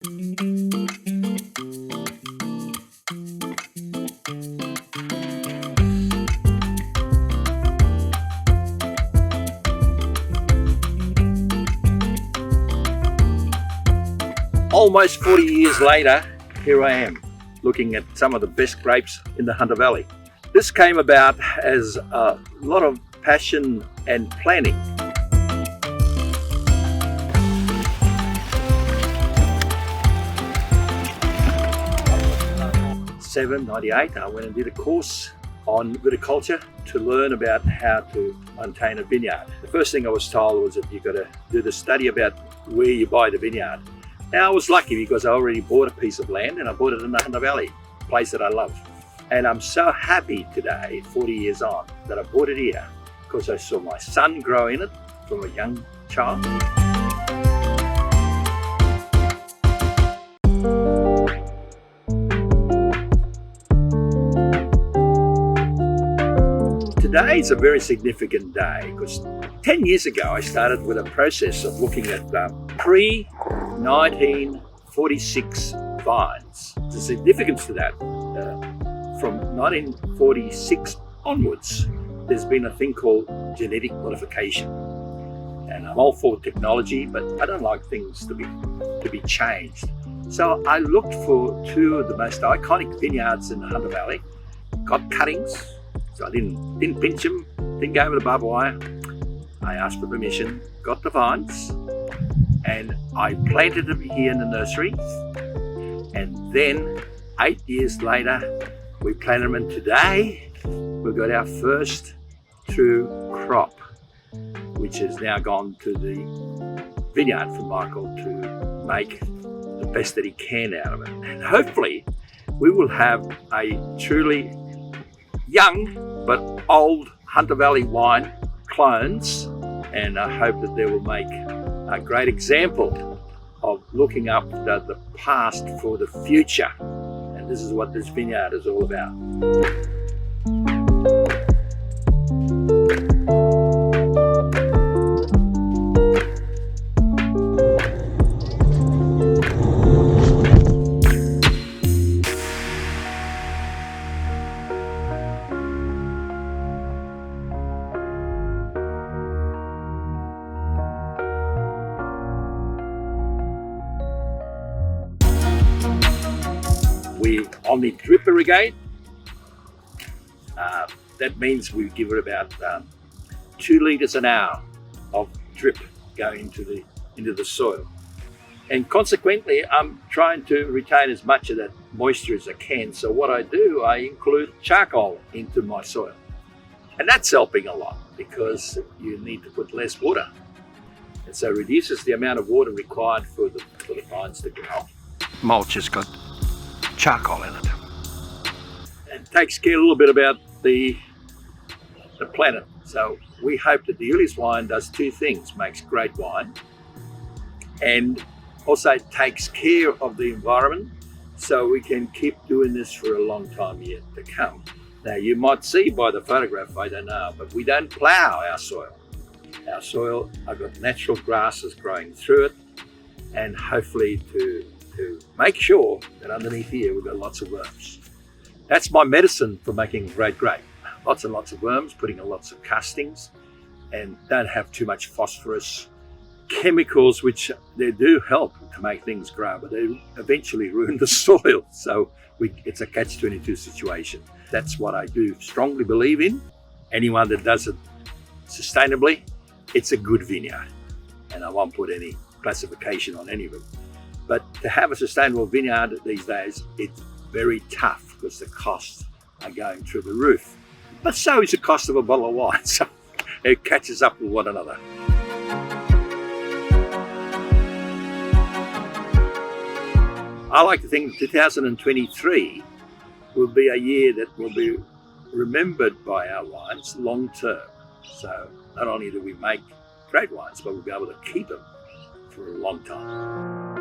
Almost 40 years later, here I am, looking at some of the best grapes in the Hunter Valley. This came about as a lot of passion and planning. 1998, I went and did a course on viticulture to learn about how to maintain a vineyard. The first thing I was told was that you've got to do the study about where you buy the vineyard. Now I was lucky because I already bought a piece of land and I bought it in the Hunter Valley, a place that I love. And I'm so happy today, 40 years on, that I bought it here because I saw my son grow in it from a young child. Today is a very significant day because 10 years ago I started with a process of looking at pre-1946 vines. There's a significance to that. From 1946 onwards, there's been a thing called genetic modification. And I'm all for technology, but I don't like things to be changed. So I looked for two of the most iconic vineyards in the Hunter Valley, got cuttings. So I didn't pinch them, didn't go over the barbed wire. I asked for permission, got the vines, and I planted them here in the nursery. And then 8 years later, we planted them, and today we've got our first true crop, which has now gone to the vineyard for Michael to make the best that he can out of it. And hopefully we will have a truly young but old Hunter Valley wine clones, and I hope that they will make a great example of looking up the past for the future. And this is what this vineyard is all about. We only drip irrigate. That means we give it about 2 litres an hour of drip going into the soil. And consequently, I'm trying to retain as much of that moisture as I can. So what I do, I include charcoal into my soil. And that's helping a lot because you need to put less water. And so it reduces the amount of water required for the vines to grow. Mulch has got charcoal in it, and takes care a little bit about the planet. So we hope that the Ulyss wine does two things: makes great wine, and also takes care of the environment, so we can keep doing this for a long time yet to come. Now you might see by the photograph, I don't know, but we don't plough our soil. Our soil, I've got natural grasses growing through it, and hopefully to make sure that underneath here we've got lots of worms. That's my medicine for making great grape. Lots and lots of worms, putting in lots of castings, and don't have too much phosphorus. Chemicals, which they do help to make things grow, but they eventually ruin the soil. So it's a catch-22 situation. That's what I do strongly believe in. Anyone that does it sustainably, it's a good vineyard. And I won't put any classification on any of it. But to have a sustainable vineyard these days, it's very tough because the costs are going through the roof. But so is the cost of a bottle of wine, so it catches up with one another. I like to think 2023 will be a year that will be remembered by our wines long term. So not only do we make great wines, but we'll be able to keep them for a long time.